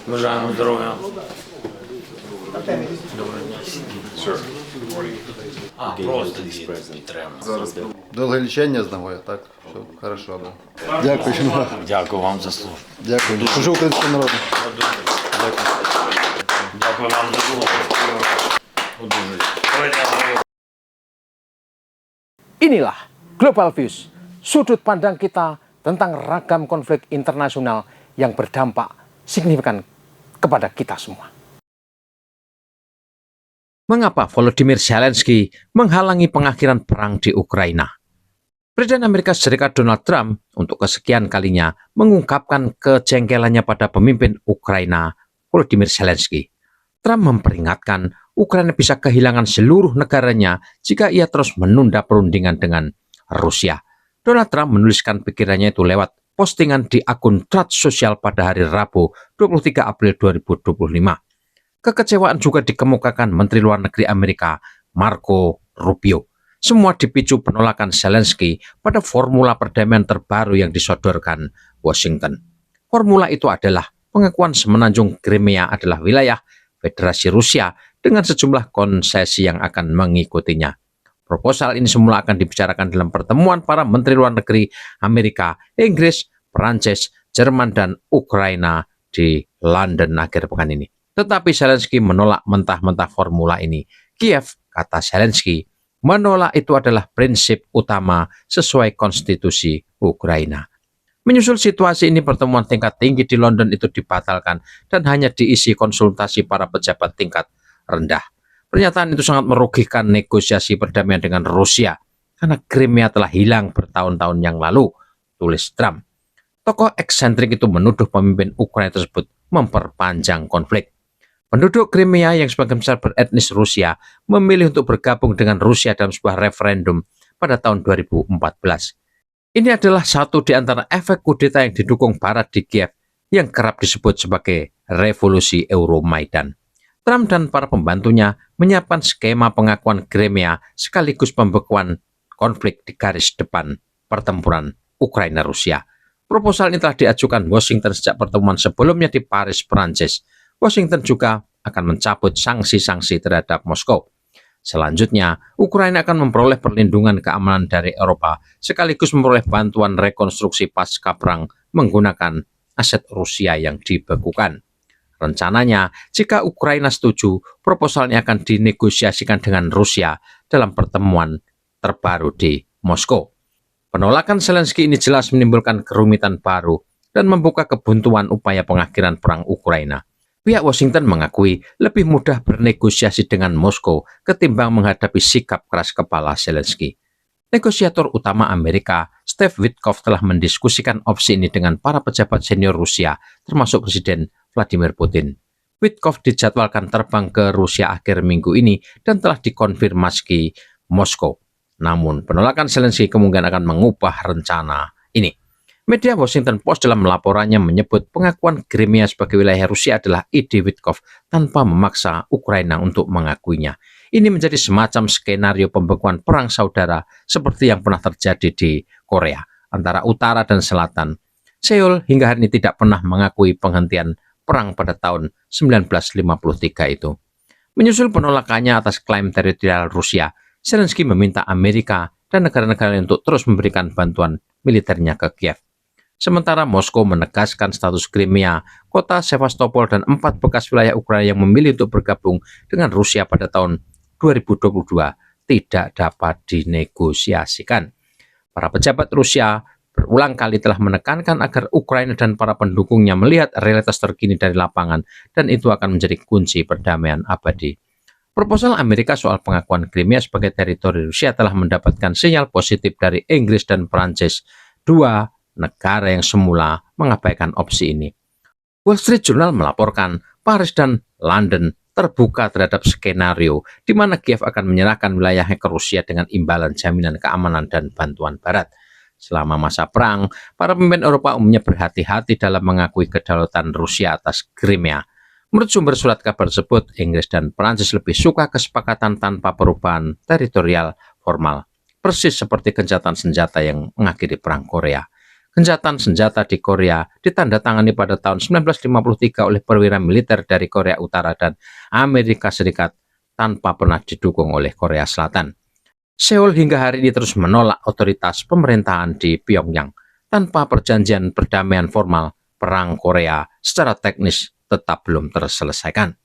Бажаємо здоров'я. Просто треба. Довге лічення з ногою, так? Щоб хорошо, да. Дякую. Дякую вам за службу. Дякую. Служу українському народу. Дякую вам за службу. Inilah Global Views, sudut pandang kita tentang ragam konflik internasional yang berdampak signifikan kepada kita semua. Mengapa Volodymyr Zelensky menghalangi pengakhiran perang di Ukraina? Presiden Amerika Serikat Donald Trump untuk kesekian kalinya mengungkapkan kejengkelannya pada pemimpin Ukraina, Volodymyr Zelensky. Trump memperingatkan Ukraina bisa kehilangan seluruh negaranya jika ia terus menunda perundingan dengan Rusia. Donald Trump menuliskan pikirannya itu lewat postingan di akun Truth Social pada hari Rabu 23 April 2025. Kekecewaan juga dikemukakan Menteri Luar Negeri Amerika, Marco Rubio. Semua dipicu penolakan Zelensky pada formula perdamaian terbaru yang disodorkan Washington. Formula itu adalah pengakuan semenanjung Crimea adalah wilayah Federasi Rusia dengan sejumlah konsesi yang akan mengikutinya. Proposal ini semula akan dibicarakan dalam pertemuan para Menteri Luar Negeri Amerika, Inggris, Perancis, Jerman, dan Ukraina di London akhir pekan ini. Tetapi Zelensky menolak mentah-mentah formula ini. Kiev, kata Zelensky, menolak itu adalah prinsip utama sesuai konstitusi Ukraina. Menyusul situasi ini, pertemuan tingkat tinggi di London itu dibatalkan dan hanya diisi konsultasi para pejabat tingkat rendah. Pernyataan itu sangat merugikan negosiasi perdamaian dengan Rusia karena Crimea telah hilang bertahun-tahun yang lalu, tulis Trump. Tokoh eksentrik itu menuduh pemimpin Ukraina tersebut memperpanjang konflik. Penduduk Crimea yang sebagian besar beretnis Rusia memilih untuk bergabung dengan Rusia dalam sebuah referendum pada tahun 2014. Ini adalah satu di antara efek kudeta yang didukung Barat di Kiev yang kerap disebut sebagai revolusi Euromaidan. Trump dan para pembantunya menyiapkan skema pengakuan Crimea sekaligus pembekuan konflik di garis depan pertempuran Ukraina-Rusia. Proposal ini telah diajukan Washington sejak pertemuan sebelumnya di Paris, Perancis. Washington juga akan mencabut sanksi-sanksi terhadap Moskow. Selanjutnya, Ukraina akan memperoleh perlindungan keamanan dari Eropa sekaligus memperoleh bantuan rekonstruksi pasca perang menggunakan aset Rusia yang dibekukan. Rencananya, jika Ukraina setuju, proposalnya akan dinegosiasikan dengan Rusia dalam pertemuan terbaru di Moskow. Penolakan Zelensky ini jelas menimbulkan kerumitan baru dan membuka kebuntuan upaya pengakhiran perang Ukraina. Pihak Washington mengakui lebih mudah bernegosiasi dengan Moskow ketimbang menghadapi sikap keras kepala Zelensky. Negosiator utama Amerika, Steve Witkoff, telah mendiskusikan opsi ini dengan para pejabat senior Rusia, termasuk Presiden Vladimir Putin. Witkoff dijadwalkan terbang ke Rusia akhir minggu ini dan telah dikonfirmasi Moskow. Namun, penolakan Zelensky kemungkinan akan mengubah rencana ini. Media Washington Post dalam laporannya menyebut pengakuan Crimea sebagai wilayah Rusia adalah ide Witkoff tanpa memaksa Ukraina untuk mengakuinya. Ini menjadi semacam skenario pembekuan perang saudara seperti yang pernah terjadi di Korea antara utara dan selatan. Seoul hingga hari ini tidak pernah mengakui penghentian perang pada tahun 1953 itu. Menyusul penolakannya atas klaim teritorial Rusia, Zelensky meminta Amerika dan negara-negara lain untuk terus memberikan bantuan militernya ke Kiev. Sementara Moskow menegaskan status Crimea, kota Sevastopol, dan 4 bekas wilayah Ukraina yang memilih untuk bergabung dengan Rusia pada tahun 2022 tidak dapat dinegosiasikan. Para pejabat Rusia berulang kali telah menekankan agar Ukraina dan para pendukungnya melihat realitas terkini dari lapangan dan itu akan menjadi kunci perdamaian abadi. Proposal Amerika soal pengakuan Crimea sebagai teritori Rusia telah mendapatkan sinyal positif dari Inggris dan Perancis, dua negara yang semula mengabaikan opsi ini. Wall Street Journal melaporkan Paris dan London terbuka terhadap skenario di mana Kiev akan menyerahkan wilayahnya ke Rusia dengan imbalan jaminan keamanan dan bantuan Barat. Selama masa perang, para pemimpin Eropa umumnya berhati-hati dalam mengakui kedaulatan Rusia atas Crimea. Menurut sumber surat kabar tersebut, Inggris dan Perancis lebih suka kesepakatan tanpa perubahan teritorial formal, persis seperti gencatan senjata yang mengakhiri perang Korea. Gencatan senjata di Korea ditandatangani pada tahun 1953 oleh perwira militer dari Korea Utara dan Amerika Serikat tanpa pernah didukung oleh Korea Selatan. Seoul hingga hari ini terus menolak otoritas pemerintahan di Pyongyang. Tanpa perjanjian perdamaian formal, perang Korea secara teknis tetap belum terselesaikan.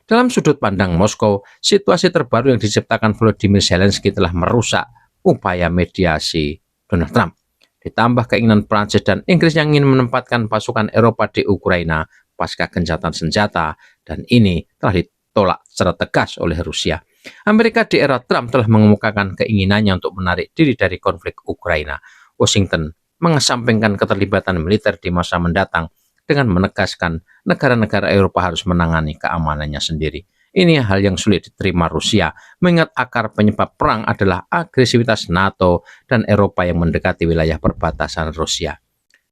Dalam sudut pandang Moskow, situasi terbaru yang diciptakan Volodymyr Zelensky telah merusak upaya mediasi Donald Trump. Ditambah keinginan Prancis dan Inggris yang ingin menempatkan pasukan Eropa di Ukraina pasca gencatan senjata, dan ini telah ditolak secara tegas oleh Rusia. Amerika di era Trump telah mengemukakan keinginannya untuk menarik diri dari konflik Ukraina. Washington mengesampingkan keterlibatan militer di masa mendatang dengan menegaskan negara-negara Eropa harus menangani keamanannya sendiri. Ini hal yang sulit diterima Rusia, mengingat akar penyebab perang adalah agresivitas NATO dan Eropa yang mendekati wilayah perbatasan Rusia.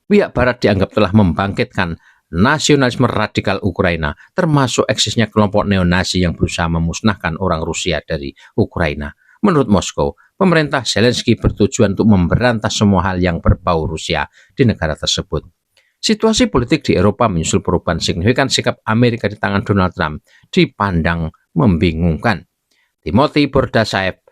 Pihak Barat dianggap telah membangkitkan nasionalisme radikal Ukraina, termasuk eksisnya kelompok neonazi yang berusaha memusnahkan orang Rusia dari Ukraina. Menurut Moskow, pemerintah Zelensky bertujuan untuk memberantas semua hal yang berbau Rusia di negara tersebut. Situasi politik di Eropa menyusul perubahan signifikan sikap Amerika di tangan Donald Trump dipandang membingungkan. Timothy Bordasaev,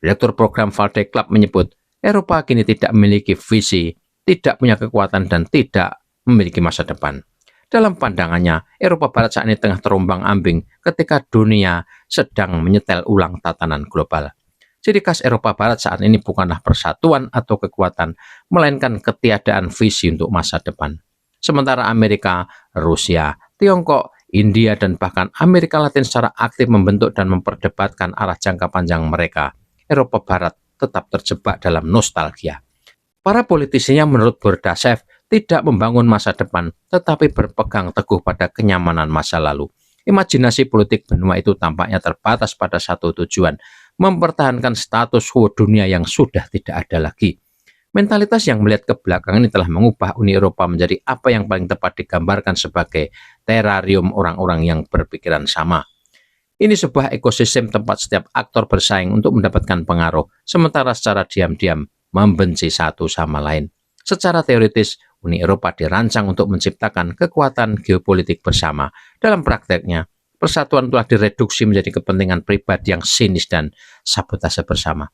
Direktur Program Valdez Club, menyebut Eropa kini tidak memiliki visi, tidak punya kekuatan, dan tidak memiliki masa depan. Dalam pandangannya, Eropa Barat saat ini tengah terombang-ambing ketika dunia sedang menyetel ulang tatanan global. Ciri khas Eropa Barat saat ini bukanlah persatuan atau kekuatan, melainkan ketiadaan visi untuk masa depan. Sementara Amerika, Rusia, Tiongkok, India, dan bahkan Amerika Latin secara aktif membentuk dan memperdebatkan arah jangka panjang mereka, Eropa Barat tetap terjebak dalam nostalgia. Para politisinya menurut Bordasev tidak membangun masa depan, tetapi berpegang teguh pada kenyamanan masa lalu. Imajinasi politik benua itu tampaknya terbatas pada satu tujuan, mempertahankan status quo dunia yang sudah tidak ada lagi. Mentalitas yang melihat ke belakang ini telah mengubah Uni Eropa menjadi apa yang paling tepat digambarkan sebagai terarium orang-orang yang berpikiran sama. Ini sebuah ekosistem tempat setiap aktor bersaing untuk mendapatkan pengaruh, sementara secara diam-diam membenci satu sama lain. Secara teoritis, Uni Eropa dirancang untuk menciptakan kekuatan geopolitik bersama. Dalam prakteknya, persatuan telah direduksi menjadi kepentingan pribadi yang sinis dan sabotase bersama.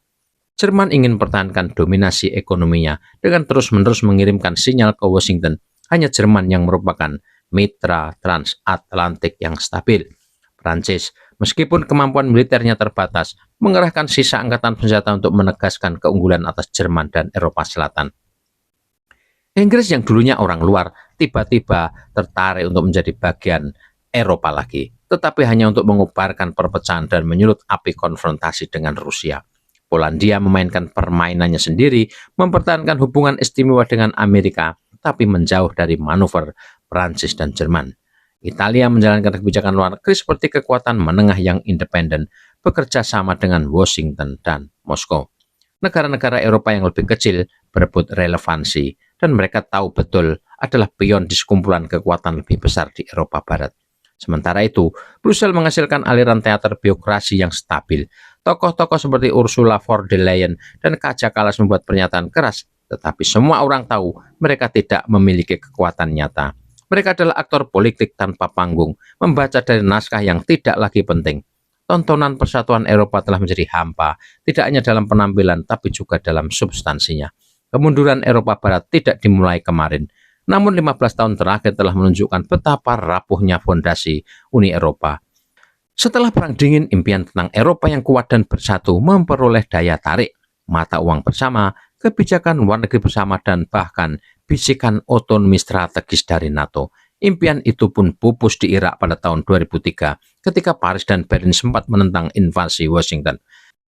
Jerman ingin mempertahankan dominasi ekonominya dengan terus-menerus mengirimkan sinyal ke Washington. Hanya Jerman yang merupakan mitra transatlantik yang stabil. Prancis, meskipun kemampuan militernya terbatas, mengerahkan sisa angkatan senjata untuk menegaskan keunggulan atas Jerman dan Eropa Selatan. Inggris yang dulunya orang luar, tiba-tiba tertarik untuk menjadi bagian Eropa lagi, tetapi hanya untuk mengubarkan perpecahan dan menyulut api konfrontasi dengan Rusia. Polandia memainkan permainannya sendiri, mempertahankan hubungan istimewa dengan Amerika, tapi menjauh dari manuver Prancis dan Jerman. Italia menjalankan kebijakan luar negeri seperti kekuatan menengah yang independen, bekerja sama dengan Washington dan Moskow. Negara-negara Eropa yang lebih kecil berebut relevansi, dan mereka tahu betul adalah pion di sekumpulan kekuatan lebih besar di Eropa Barat. Sementara itu, Brussel menghasilkan aliran teater birokrasi yang stabil. Tokoh-tokoh seperti Ursula von der Leyen dan Kaja Kallas membuat pernyataan keras, tetapi semua orang tahu mereka tidak memiliki kekuatan nyata. Mereka adalah aktor politik tanpa panggung, membaca dari naskah yang tidak lagi penting. Tontonan persatuan Eropa telah menjadi hampa, tidak hanya dalam penampilan, tapi juga dalam substansinya. Kemunduran Eropa Barat tidak dimulai kemarin, namun 15 tahun terakhir telah menunjukkan betapa rapuhnya fondasi Uni Eropa. Setelah Perang Dingin, impian tentang Eropa yang kuat dan bersatu memperoleh daya tarik. Mata uang bersama, kebijakan luar negeri bersama, dan bahkan bisikan otonomi strategis dari NATO. Impian itu pun pupus di Irak pada tahun 2003 ketika Paris dan Berlin sempat menentang invasi Washington.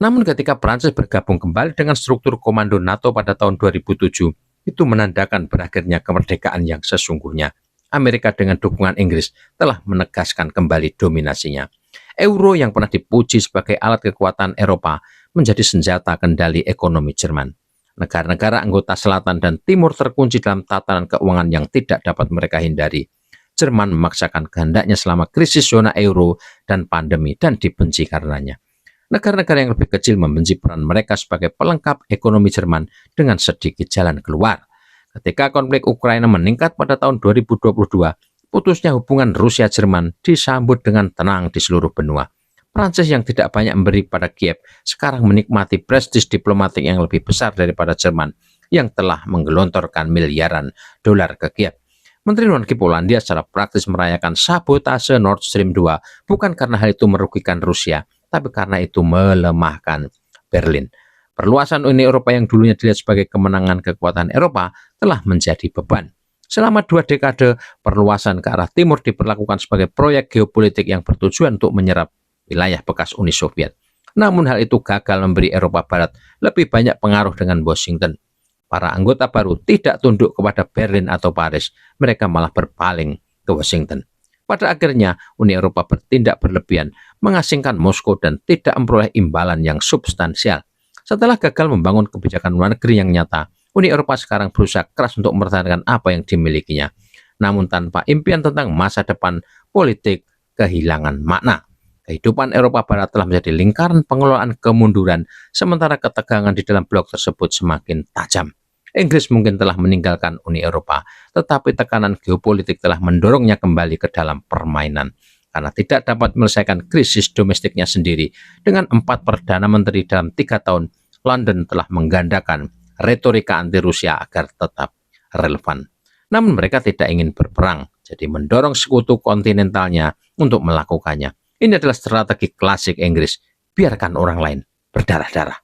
Namun ketika Prancis bergabung kembali dengan struktur komando NATO pada tahun 2007, itu menandakan berakhirnya kemerdekaan yang sesungguhnya. Amerika dengan dukungan Inggris telah menegaskan kembali dominasinya. Euro yang pernah dipuji sebagai alat kekuatan Eropa menjadi senjata kendali ekonomi Jerman. Negara-negara anggota selatan dan timur terkunci dalam tatanan keuangan yang tidak dapat mereka hindari. Jerman memaksakan kehendaknya selama krisis zona euro dan pandemi, dan dibenci karenanya. Negara-negara yang lebih kecil membenci peran mereka sebagai pelengkap ekonomi Jerman dengan sedikit jalan keluar. Ketika konflik Ukraina meningkat pada tahun 2022, putusnya hubungan Rusia-Jerman disambut dengan tenang di seluruh benua. Prancis yang tidak banyak memberi pada Kiev sekarang menikmati prestis diplomatik yang lebih besar daripada Jerman yang telah menggelontorkan miliaran dolar ke Kiev. Menteri Luar Negeri Polandia secara praktis merayakan sabotase Nord Stream 2 bukan karena hal itu merugikan Rusia, tapi karena itu melemahkan Berlin. Perluasan Uni Eropa yang dulunya dilihat sebagai kemenangan kekuatan Eropa telah menjadi beban. Selama 2 dekade, perluasan ke arah timur diperlakukan sebagai proyek geopolitik yang bertujuan untuk menyerap wilayah bekas Uni Soviet. Namun hal itu gagal memberi Eropa Barat lebih banyak pengaruh dengan Washington. Para anggota baru tidak tunduk kepada Berlin atau Paris, mereka malah berpaling ke Washington. Pada akhirnya, Uni Eropa bertindak berlebihan, mengasingkan Moskow dan tidak memperoleh imbalan yang substansial. Setelah gagal membangun kebijakan luar negeri yang nyata, Uni Eropa sekarang berusaha keras untuk mempertahankan apa yang dimilikinya. Namun tanpa impian tentang masa depan, politik kehilangan makna. Kehidupan Eropa Barat telah menjadi lingkaran pengelolaan kemunduran, sementara ketegangan di dalam blok tersebut semakin tajam. Inggris mungkin telah meninggalkan Uni Eropa, tetapi tekanan geopolitik telah mendorongnya kembali ke dalam permainan. Karena tidak dapat menyelesaikan krisis domestiknya sendiri, dengan 4 Perdana Menteri dalam 3 tahun, London telah menggandakan retorika anti-Rusia agar tetap relevan. Namun mereka tidak ingin berperang, jadi mendorong sekutu kontinentalnya untuk melakukannya. Ini adalah strategi klasik Inggris, biarkan orang lain berdarah-darah.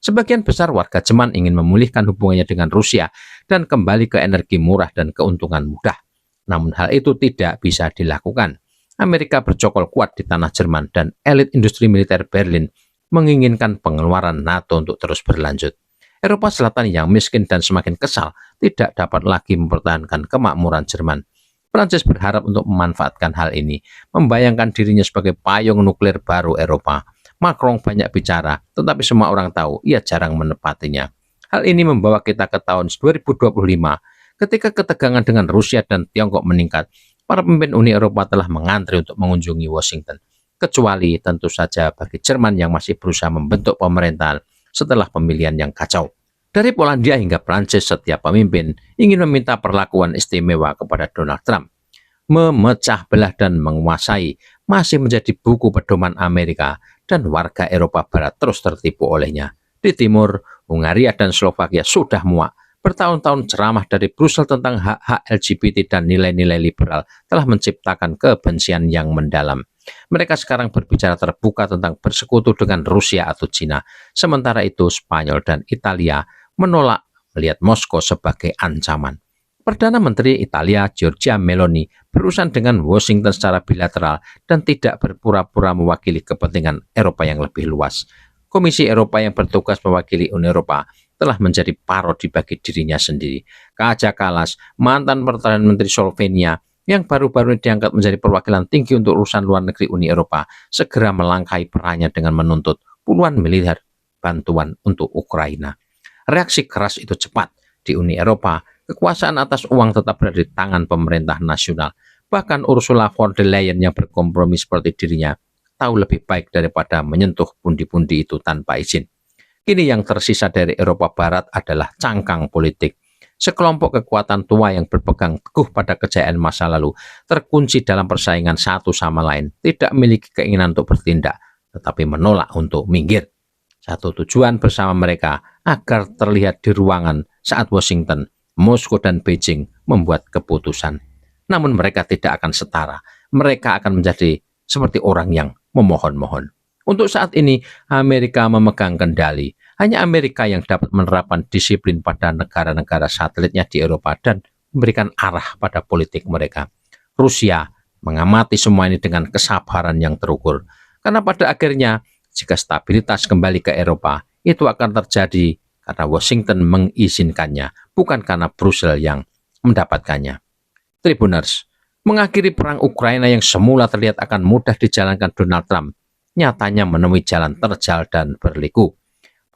Sebagian besar warga Jerman ingin memulihkan hubungannya dengan Rusia dan kembali ke energi murah dan keuntungan mudah. Namun hal itu tidak bisa dilakukan. Amerika bercokol kuat di tanah Jerman dan elit industri militer Berlin menginginkan pengeluaran NATO untuk terus berlanjut. Eropa Selatan yang miskin dan semakin kesal tidak dapat lagi mempertahankan kemakmuran Jerman. Prancis berharap untuk memanfaatkan hal ini, membayangkan dirinya sebagai payung nuklir baru Eropa. Macron banyak bicara, tetapi semua orang tahu ia jarang menepatinya. Hal ini membawa kita ke tahun 2025, ketika ketegangan dengan Rusia dan Tiongkok meningkat. Para pemimpin Uni Eropa telah mengantri untuk mengunjungi Washington, kecuali tentu saja bagi Jerman yang masih berusaha membentuk pemerintahan setelah pemilihan yang kacau. Dari Polandia hingga Prancis, setiap pemimpin ingin meminta perlakuan istimewa kepada Donald Trump. Memecah belah dan menguasai masih menjadi buku pedoman Amerika, dan warga Eropa Barat terus tertipu olehnya. Di timur, Hungaria dan Slovakia sudah muak. Bertahun-tahun ceramah dari Brussel tentang hak-hak LGBT dan nilai-nilai liberal telah menciptakan kebencian yang mendalam. Mereka sekarang berbicara terbuka tentang bersekutu dengan Rusia atau Cina. Sementara itu, Spanyol dan Italia menolak melihat Moskow sebagai ancaman. Perdana Menteri Italia Giorgia Meloni berurusan dengan Washington secara bilateral dan tidak berpura-pura mewakili kepentingan Eropa yang lebih luas. Komisi Eropa yang bertugas mewakili Uni Eropa telah menjadi parodi bagi dirinya sendiri. Kaja Kallas, mantan Perdana Menteri Slovenia yang baru-baru diangkat menjadi perwakilan tinggi untuk urusan luar negeri Uni Eropa, segera melangkahi perannya dengan menuntut puluhan miliar bantuan untuk Ukraina. Reaksi keras itu cepat. Di Uni Eropa, kekuasaan atas uang tetap berada di tangan pemerintah nasional. Bahkan Ursula von der Leyen yang berkompromi seperti dirinya tahu lebih baik daripada menyentuh pundi-pundi itu tanpa izin. Kini yang tersisa dari Eropa Barat adalah cangkang politik. Sekelompok kekuatan tua yang berpegang teguh pada kejayaan masa lalu, terkunci dalam persaingan satu sama lain, tidak memiliki keinginan untuk bertindak, tetapi menolak untuk minggir. Satu tujuan bersama mereka agar terlihat di ruangan saat Washington, Moskow, dan Beijing membuat keputusan. Namun mereka tidak akan setara. Mereka akan menjadi seperti orang yang memohon-mohon. Untuk saat ini, Amerika memegang kendali. Hanya Amerika yang dapat menerapkan disiplin pada negara-negara satelitnya di Eropa dan memberikan arah pada politik mereka. Rusia mengamati semua ini dengan kesabaran yang terukur. Karena pada akhirnya, jika stabilitas kembali ke Eropa, itu akan terjadi karena Washington mengizinkannya, bukan karena Brussel yang mendapatkannya. Tribuners, mengakhiri perang Ukraina yang semula terlihat akan mudah dijalankan Donald Trump, nyatanya menemui jalan terjal dan berliku.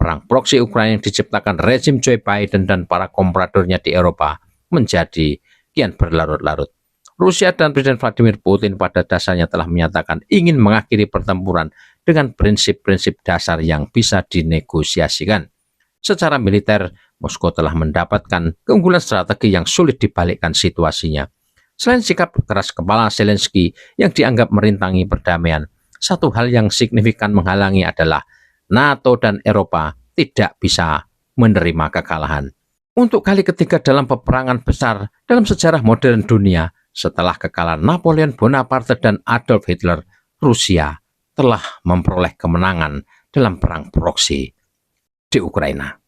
Perang proksi Ukraina yang diciptakan rezim Joe Biden dan para kompradornya di Eropa menjadi kian berlarut-larut. Rusia dan Presiden Vladimir Putin pada dasarnya telah menyatakan ingin mengakhiri pertempuran dengan prinsip-prinsip dasar yang bisa dinegosiasikan. Secara militer, Moskow telah mendapatkan keunggulan strategi yang sulit dibalikkan situasinya. Selain sikap keras kepala Zelensky yang dianggap merintangi perdamaian, satu hal yang signifikan menghalangi adalah NATO dan Eropa tidak bisa menerima kekalahan. Untuk kali ketiga dalam peperangan besar dalam sejarah modern dunia, setelah kekalahan Napoleon Bonaparte dan Adolf Hitler, Rusia telah memperoleh kemenangan dalam perang proksi di Ukraina.